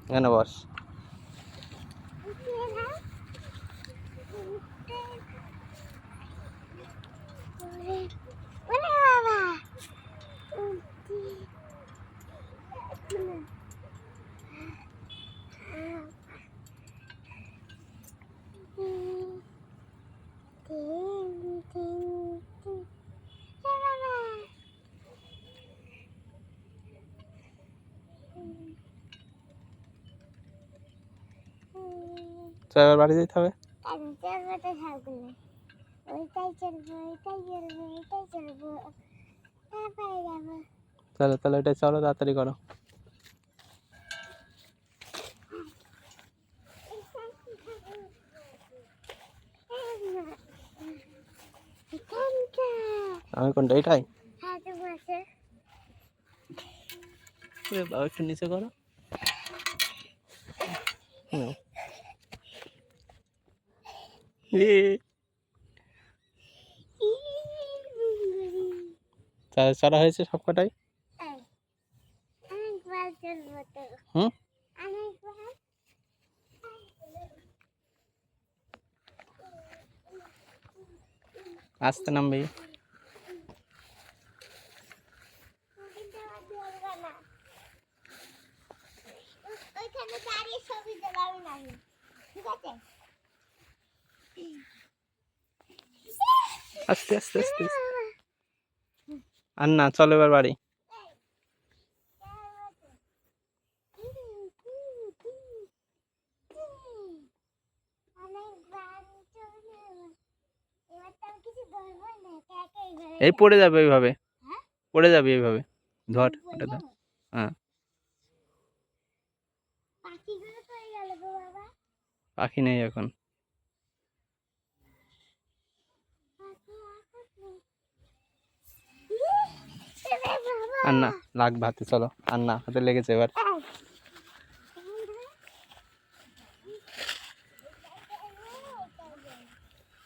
এখানে বস। তো এবার বাড়ি যেতে হবে। চলো তাহলে এটাই চলো, তাড়াতাড়ি করো। আমি কোনটা, এটাই? বাবা একটু নিচে করো। চড়া হয়েছে সব কটাই। হুম, আস্তে নামবি। আস্তে আস্তে আস্তে। আর না, চলো এবার বাড়ি। এই পড়ে যাবে এইভাবে, পড়ে যাবে এইভাবে। ধর এটা ধর। হ্যাঁ, পাখি নেই এখন। আর না, লাগবে হাতে, চলো। আর না, হাতে লেগেছে এবার।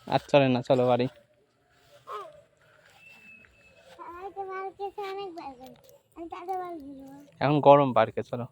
আর চলে না, চলো বাড়ি। এখন গরম পার্কে, চলো।